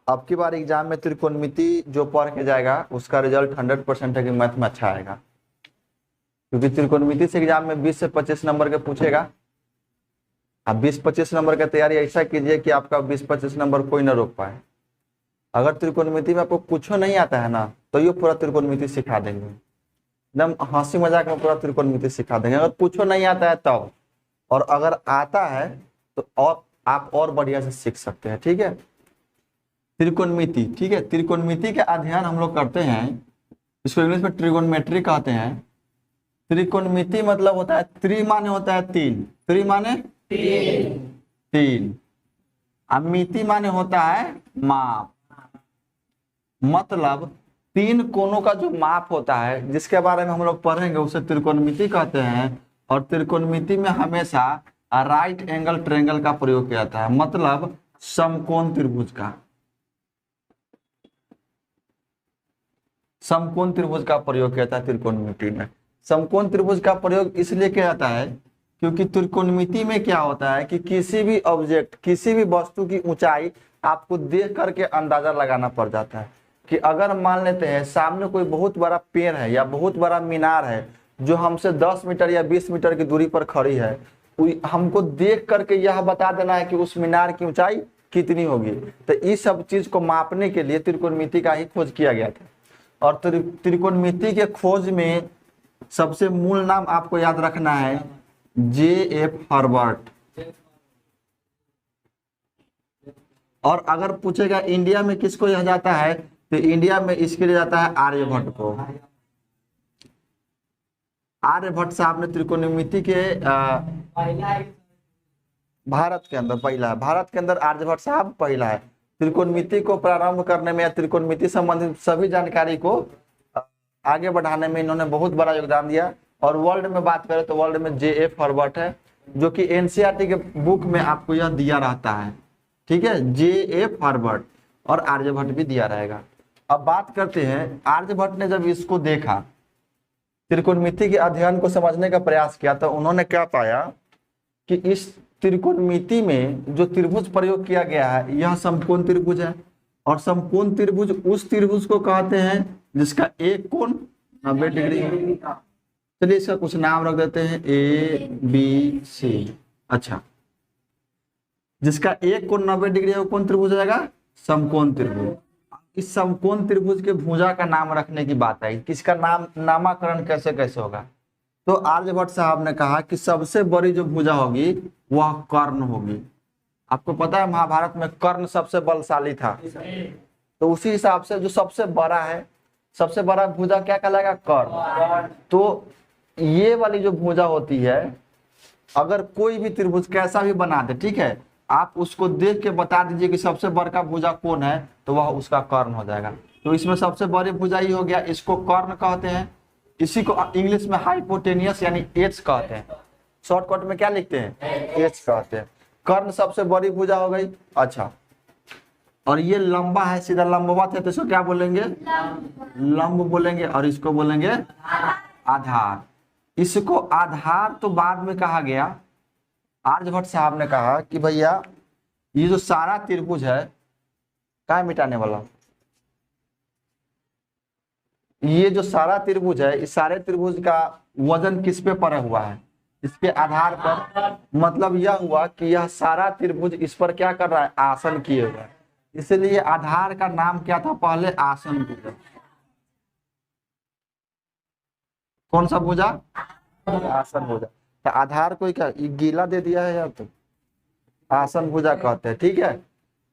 अब की बार एग्जाम में त्रिकोणमिति जो पढ़ के जाएगा उसका रिजल्ट 100% है कि मैथ में अच्छा आएगा, क्योंकि त्रिकोणमिति से एग्जाम में 20 से 25 नंबर के पूछेगा। अब 20-25 नंबर का तैयारी ऐसा कीजिए कि आपका 20-25 नंबर कोई ना रोक पाए। अगर त्रिकोणमिति में आपको कुछ नहीं आता है ना, तो ये पूरा त्रिकोणमिति सिखा देंगे, एकदम हंसी मजाक में पूरा त्रिकोणमिति सिखा देंगे। अगर कुछ नहीं आता है तब, और अगर आता है तो और आप और बढ़िया से सीख सकते हैं। ठीक है, त्रिकोणमिति, ठीक है, त्रिकोणमिति के अध्ययन हम लोग करते हैं, इसको इंग्लिश में ट्रिगोनोमेट्री कहते हैं। त्रिकोणमिति मतलब होता है, त्रि माने होता है तीन, त्रि माने तीन, अब मिति माने होता है माप, मतलब तीन कोनों का जो माप होता है जिसके बारे में हम लोग पढ़ेंगे उसे त्रिकोणमिति कहते हैं। और त्रिकोणमिति में हमेशा राइट एंगल ट्रायंगल का प्रयोग किया जाता है, मतलब समकोण त्रिभुज का, समकोण त्रिभुज का प्रयोग किया जाता है त्रिकोणमिति में। समकोण त्रिभुज का प्रयोग इसलिए किया जाता है क्योंकि त्रिकोणमिति में क्या होता है कि किसी भी ऑब्जेक्ट, किसी भी वस्तु की ऊंचाई आपको देख करके अंदाजा लगाना पड़ जाता है। कि अगर मान लेते हैं सामने कोई बहुत बड़ा पेड़ है या बहुत बड़ा मीनार है जो हमसे 10 मीटर या 20 मीटर की दूरी पर खड़ी है, हमको देख करके यह बता देना है कि उस मीनार की ऊंचाई कितनी होगी। तो इस सब चीज को मापने के लिए त्रिकोणमिति का ही खोज किया गया था। और त्रिकोणमिति के खोज में सबसे मूल नाम आपको याद रखना है J.F. हर्बर्ट। और अगर पूछेगा इंडिया में किसको यह जाता है, तो इंडिया में इसके लिए जाता है आर्यभट्ट को। आर्यभट्ट साहब ने त्रिकोणमिति के भारत के अंदर पहला है, भारत के अंदर आर्यभट्ट साहब पहला है। त्रिकोणमिति को प्रारंभ करने में या त्रिकोणमिति संबंधित सभी जानकारी को आगे बढ़ाने में इन्होंने बहुत बड़ा योगदान दिया। और वर्ल्ड में बात करें तो वर्ल्ड में J.F. हर्बर्ट है, जो कि एनसीईआरटी के बुक में आपको यह दिया रहता है। ठीक है, J.F. हर्बर्ट, और आर्यभट्ट भी दिया रहेगा। अब बात करते हैं, आर्यभट्ट ने जब इसको देखा, त्रिकोणमिति के अध्ययन को समझने का प्रयास किया, तो उन्होंने क्या पाया कि इस त्रिकोणमिति में जो त्रिभुज प्रयोग किया गया है यह समकोण त्रिभुज है। और समकोण त्रिभुज उस त्रिभुज को कहते हैं जिसका एक कोण 90 डिग्री। चलिए इसका कुछ नाम रख देते हैं ABC। अच्छा, जिसका एक कोण 90 डिग्री है वो कौन त्रिभुज आएगा, समकोण त्रिभुज। इस समकोण त्रिभुज के भुजा का नाम रखने की बात आई, किसका नामकरण कैसे कैसे होगा। तो आर्यभट्ट साहब ने कहा कि सबसे बड़ी जो भुजा होगी वह कर्ण होगी। आपको पता है महाभारत में कर्ण सबसे बलशाली था, तो उसी हिसाब से जो सबसे बड़ा है, सबसे बड़ा भुजा क्या कहलाएगा, कर्ण। तो ये वाली जो भुजा होती है, अगर कोई भी त्रिभुज कैसा भी बना दे, ठीक है, आप उसको देख के बता दीजिए कि सबसे बड़ा भुजा कौन है, तो वह उसका कर्ण हो जाएगा। तो इसमें सबसे बड़ी भुजा ही हो गया, इसको कर्ण कहते हैं। इसी को इंग्लिश में हाइपोटेनियस यानी एच कहते हैं, शॉर्टकट में क्या लिखते हैं, एच कहते हैं। कर्ण सबसे बड़ी भुजा हो गई। अच्छा, और ये लंबा है, सीधा लंबवत है, तो इसको क्या बोलेंगे, लंब बोलेंगे। और इसको बोलेंगे आधार। इसको आधार तो बाद में कहा गया। आर्यभट्ट साहब ने कहा कि भैया ये जो सारा त्रिभुज है, क्या मिटाने वाला, ये जो सारा त्रिभुज है, इस सारे त्रिभुज का वजन किस पे पड़ा हुआ है, इसके आधार पर। मतलब यह हुआ कि यह सारा त्रिभुज इस पर क्या कर रहा है, आसन किए हुआ है। इसलिए आधार का नाम क्या था पहले, आसन भुजा। कौन सा भुजा, आसन भुजा। तो आधार को क्या गीला दे दिया है यार, तो आसन भुजा कहते हैं। ठीक है,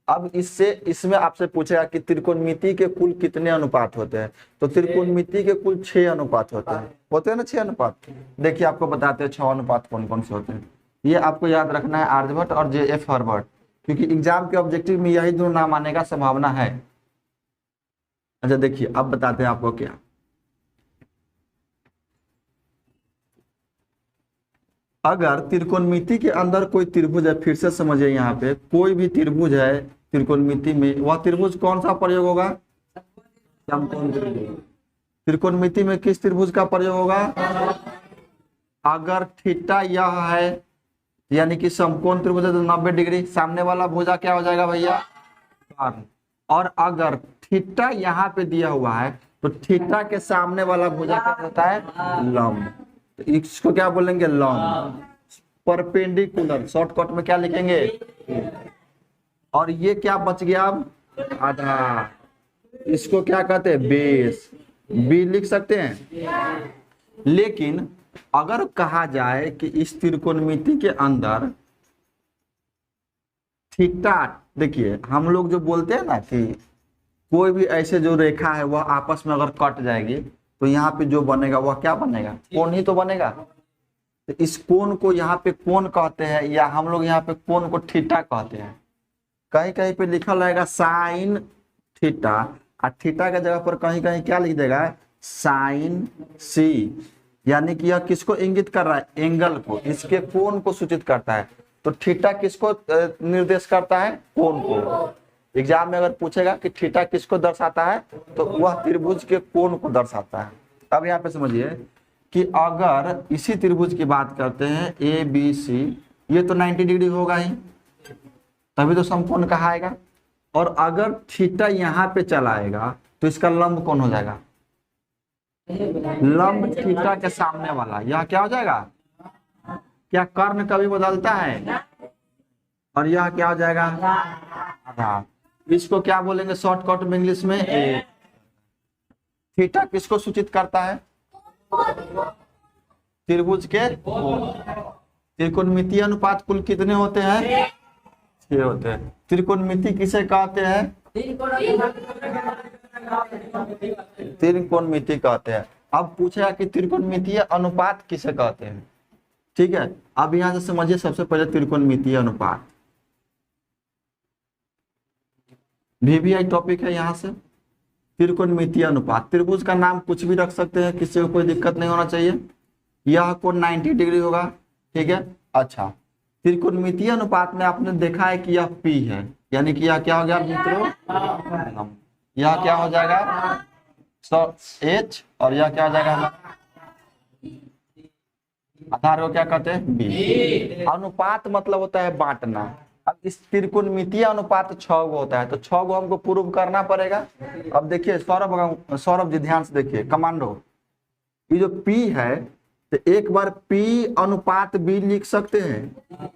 अब इसमें आपसे पूछेगा कि त्रिकोणमिति के कुल कितने अनुपात होते हैं, तो त्रिकोणमिति के कुल 6 अनुपात होते हैं ना, 6 अनुपात। देखिए आपको बताते हैं 6 अनुपात कौन कौन से होते हैं। ये आपको याद रखना है, आर्यभट्ट और J.F. हर्बर्ट, क्योंकि एग्जाम के ऑब्जेक्टिव में यही दोनों नाम आने का संभावना है। अच्छा देखिए, अब बताते हैं आपको क्या, अगर त्रिकोणमिति के अंदर कोई त्रिभुज है, फिर से समझिए, यहाँ पे कोई भी त्रिभुज है त्रिकोणमिति में, वह त्रिभुज कौन सा प्रयोग होगा, समकोण त्रिभुज। त्रिकोणमिति में किस त्रिभुज का प्रयोग होगा, अगर थीटा यह है यानी कि समकोण त्रिभुज है तो 90 डिग्री, सामने वाला भुजा क्या हो जाएगा भैया, कर्ण। और अगर थीटा यहाँ पे दिया हुआ है तो थीटा के सामने वाला भुजा क्या होता है? लंब। तो इसको क्या बोलेंगे? लंब। परपेंडिकुलर शॉर्टकट में क्या लिखेंगे? और ये क्या बच गया अब? आधार। इसको क्या कहते हैं? बेस। बी लिख सकते हैं। लेकिन अगर कहा जाए कि इस त्रिकोणमिति के अंदर थीटा, देखिए हम लोग जो बोलते हैं ना कि कोई भी ऐसे जो रेखा है वह आपस में अगर कट जाएगी तो यहाँ पे जो बनेगा वह क्या बनेगा? कोण ही तो बनेगा। तो इस कोण को यहाँ पे कोण कहते हैं, या हम लोग यहाँ पे कोण को थीटा कहते हैं। कहीं कहीं पे लिखा रहेगा साइन थीटा, और थीटा के जगह पर कहीं कहीं क्या लिख देगा? साइन सी। यानी कि यह किसको इंगित कर रहा है? एंगल को, इसके कोण को सूचित करता है। तो थीटा किसको निर्देश करता है? कोण को। एग्जाम में अगर पूछेगा कि थीटा किसको दर्शाता है तो वह त्रिभुज के कोण को दर्शाता है। अब यहाँ पे समझिए कि अगर इसी त्रिभुज की बात करते हैं ए बी सी, ये तो 90 डिग्री होगा ही, तभी तो समकोण कहाएगा। और अगर थीटा यहाँ पे चलाएगा तो इसका लंब कौन हो जाएगा? लंब थीटा के सामने वाला। यह क्या हो जाएगा? क्या कर्ण कभी बदलता है? और यह क्या हो जाएगा? आधार। इसको क्या बोलेंगे शॉर्टकट में इंग्लिश में? ए। थीटा किसको सूचित करता है? त्रिभुज के त्रिकोणमितीय अनुपात कुल कितने होते हैं? 6 होते हैं। त्रिकोणमिति किसे कहते हैं? त्रिकोणमिति कहते हैं। अब पूछेगा कि त्रिकोणमितीय अनुपात किसे कहते हैं? ठीक है, अब यहां से समझिए सबसे पहले त्रिकोणमितीय अनुपात VVI टॉपिक है। यहाँ से त्रिकोणमितीय अनुपात, त्रिभुज का नाम कुछ भी रख सकते हैं, किसी को कोई दिक्कत नहीं होना चाहिए। यह कोण 90 डिग्री होगा, ठीक है। अच्छा, त्रिकोणमितीय अनुपात में आपने देखा है कि यह P है, यानी कि यह क्या हो गया मित्रों? यह क्या हो जाएगा? H, और यह क्या हो जाएगा? आधार को क्या कहते हैं? B। अनुपात मतलब होता है बांटना। अब इस त्रिकोणमितीय अनुपात 6 गो होता है, तो 6 गो हमको प्रूव करना पड़ेगा। अब देखिए सौरभ जी ध्यान से देखिए, कमांडो, ये जो P है तो एक बार P अनुपात B लिख सकते हैं,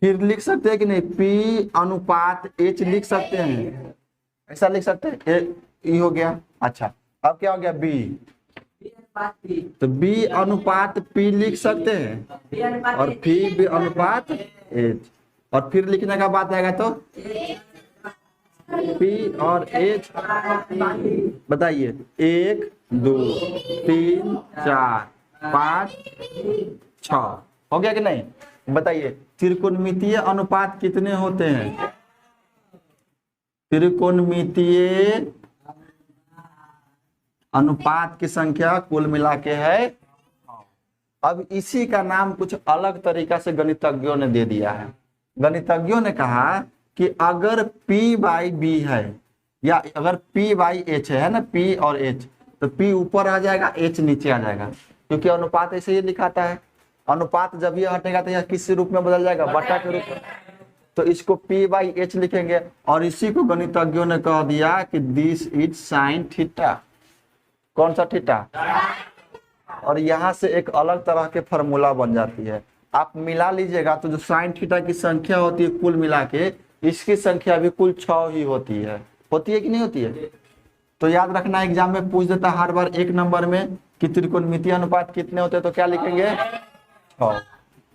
फिर लिख सकते हैं कि नहीं P अनुपात H लिख सकते हैं, ऐसा लिख सकते हैं। ये हो गया। अच्छा, अब क्या हो गया? B, तो B अनुपात P लिख सकते हैं, और फिर B अनुपात H, और फिर लिखने का बात आएगा तो P और H। बताइए, 1 2 3 4 5 6 हो गया कि नहीं? बताइए त्रिकोणमितीय अनुपात कितने होते हैं? त्रिकोणमितीय अनुपात की संख्या कुल मिला के है। अब इसी का नाम कुछ अलग तरीका से गणितज्ञों ने दे दिया है। गणितज्ञों ने कहा कि अगर P/B है, या अगर P/H है ना, P और H, तो P ऊपर आ जाएगा, H नीचे आ जाएगा, क्योंकि अनुपात ऐसे ही लिखाता है। अनुपात जब ये हटेगा तो यह किस रूप में बदल जाएगा? बटा के रूप में। तो इसको P/H लिखेंगे, और इसी को गणितज्ञों ने कह दिया कि दिस इज साइन थीटा। कौन सा थीटा? और यहाँ से एक अलग तरह के फॉर्मूला बन जाती है। आप मिला लीजिएगा तो जो साइन थीटा की संख्या होती है कुल मिला के, इसकी संख्या भी कुल 6 ही होती है कि नहीं होती है? तो याद रखना, एग्जाम में पूछ देता हर बार 1 नंबर में कि त्रिकोणमितीय अनुपात कितने होते हैं, तो क्या लिखेंगे? 6।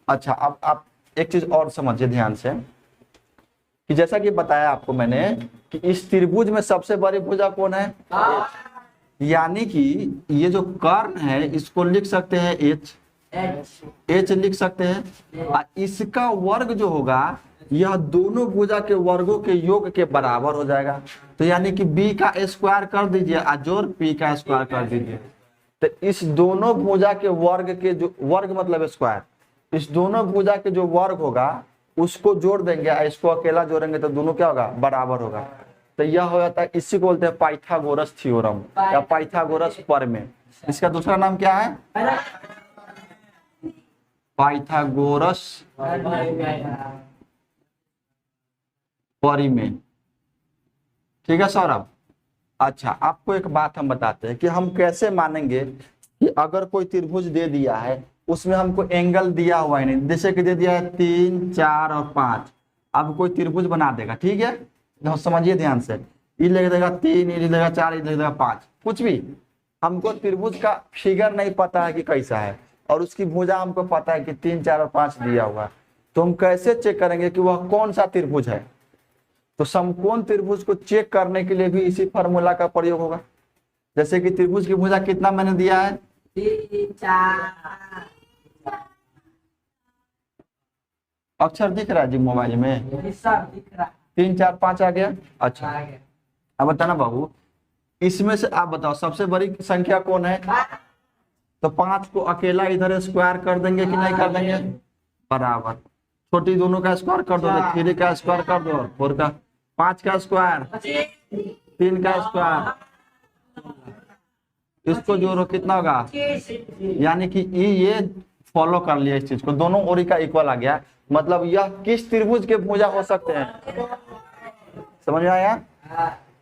अच्छा, अब आप एक चीज और समझिए ध्यान से, कि जैसा कि बताया आपको मैंने कि इस त्रिभुज में सबसे बड़ी भुजा कौन है? यानी कि ये जो कर्ण है इसको लिख सकते हैं H लिख सकते हैं, और इसका वर्ग जो होगा यह दोनों भुजा के वर्गों के योग के बराबर हो जाएगा। तो यानी कि B का स्क्वायर कर दीजिए और जोड़ P का स्क्वायर कर दीजिए, तो इस दोनों भुजा के वर्ग के जो वर्ग मतलब स्क्वायर, इस दोनों भुजा के जो वर्ग होगा उसको जोड़ देंगे, इसको अकेला जोड़ेंगे तो दोनों क्या होगा? बराबर होगा। तो यह हो जाता है, इसी को बोलते हैं पाइथागोरस थ्योरम या पाइथागोरस प्रमेय। इसका दूसरा नाम क्या है? पाइथागोरस परिमेय। ठीक है सौरभ। अच्छा, आपको एक बात हम बताते हैं कि हम कैसे मानेंगे कि अगर कोई त्रिभुज दे दिया है, उसमें हमको एंगल दिया हुआ है नहीं, जैसे कि दे दिया है 3, 4 और 5। अब कोई त्रिभुज बना देगा, ठीक है, तो समझिए ध्यान से, ये लिख देगा 3, ये लिख देगा 4, ये लिख देगा 5, कुछ भी। हमको त्रिभुज का फिगर नहीं पता है कि कैसा है, और उसकी भुजा हमको पता है कि 3, 4 और 5 दिया हुआ है। तो हम कैसे चेक करेंगे कि वह कौन सा त्रिभुज है? तो समकोण त्रिभुज को चेक करने के लिए भी इसी फार्मूला का प्रयोग होगा। जैसे कि त्रिभुज की भुजा कितना मैंने दिया है, 3, 4। अक्षर दिख रहा है जी मोबाइल में? सब दिख रहा है। 3, 4, 5 आ गया। अच्छा, आ गया। अब बताना बाबू, इसमें से आप बताओ सबसे बड़ी संख्या कौन है? तो 5 को अकेला इधर स्क्वायर कर देंगे कि नहीं कर देंगे? बराबर। छोटी दोनों का स्क्वायर कर दो, तो 3 का स्क्वायर कर दो, 4 का, 5 का स्क्वायर, 3 का स्क्वायर, इसको जोड़ो कितना होगा? यानी कि ये फॉलो कर लिया इस चीज को, दोनों ओरी का इक्वल आ गया। मतलब यह किस त्रिभुज के भुजा हो सकते हैं? समझ में आया?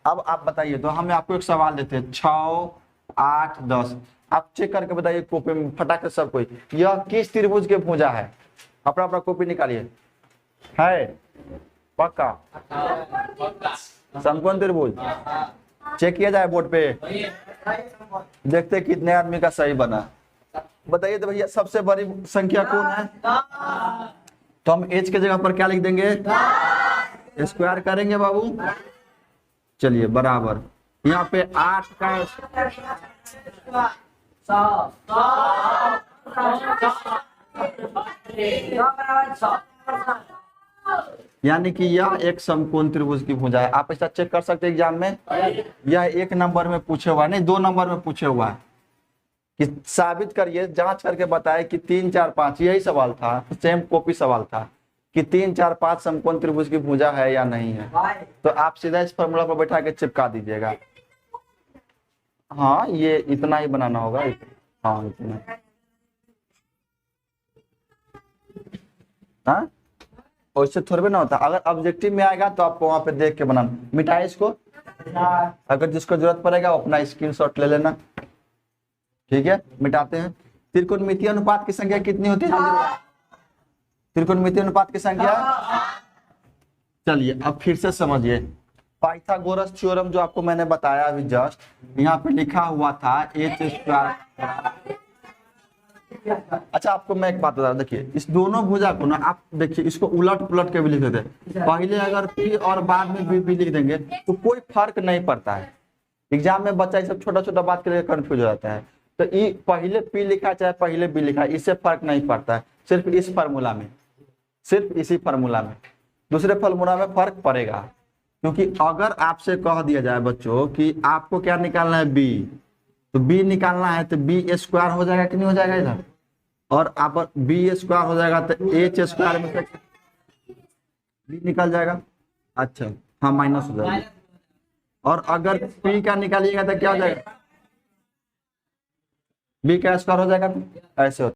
अब आप बताइए, तो हम आपको एक सवाल देते हैं, 6, 8, 10, आप चेक करके बताइए कॉपी में फटाक से सब कोई, यह किस त्रिभुज के भुजा है? अपना अपना कॉपी निकालिए। है पक्का समकोण त्रिभुज? चेक किया जाए बोर्ड पे, देखते हैं कितने आदमी का सही बना। बताइए तो भैया, सबसे बड़ी संख्या कौन है? तो हम एच के जगह पर क्या लिख देंगे? स्क्वायर करेंगे बाबू। चलिए बराबर, यहाँ पे 8 का यानी कि यह एक समकोण त्रिभुज की भुजा है। आप ऐसा चेक कर सकते हैं एग्जाम में, यह 1 नंबर में पूछे हुआ नहीं, 2 नंबर में पूछे हुआ है कि साबित करिए, जांच करके बताए कि 3, 4, 5, यही सवाल था, सेम कॉपी सवाल था कि 3, 4, 5 समकोण त्रिभुज की भुजा है या नहीं है। तो आप सीधा इस फॉर्मूला पर बैठा के चिपका दीजिएगा। हाँ, ये इतना ही बनाना होगा। हाँ इतना। हाँ, वैसे थोड़े ना होता, अगर ऑब्जेक्टिव में आएगा तो आपको वहां पे देख के बनाना। मिटाए इसको, अगर जिसको जरूरत पड़ेगा वो अपना स्क्रीनशॉट ले लेना। ठीक है, मिटाते हैं। त्रिकोणमितीय अनुपात की संख्या कितनी होती है? त्रिकोणमितीय अनुपात की संख्या, चलिए अब फिर से समझिए। पाइथागोरस थ्योरम जो आपको मैंने बताया अभी जस्ट, यहाँ पे लिखा हुआ था h²। अच्छा, आपको मैं एक बात बता, देखिए इस दोनों भुजा को ना आप देखिए, इसको उलट पुलट के भी लिख देते हैं। पहले अगर p और बाद में भी लिख देंगे तो कोई फर्क नहीं पड़ता है। एग्जाम में बच्चा ये सब छोटा छोटा बात के लिए कंफ्यूज हो जाता है। तो ये पहले p लिखा चाहे पहले b लिखा, इससे फर्क नहीं पड़ता है, सिर्फ इस फार्मूला में, सिर्फ इसी फार्मूला में। दूसरे फार्मूला में फर्क पड़ेगा, क्योंकि अगर आपसे कह दिया जाए बच्चों कि आपको क्या निकालना है, b, तो b निकालना है तो b² हो जाएगा कि नहीं हो जाएगा इधर, और आप b² हो जाएगा तो h² में से b निकल जाएगा। अच्छा हाँ, माइनस हो जाएगा। और अगर p का निकालिएगा तो क्या हो जाएगा? b² हो जाएगा। ऐसे होता है।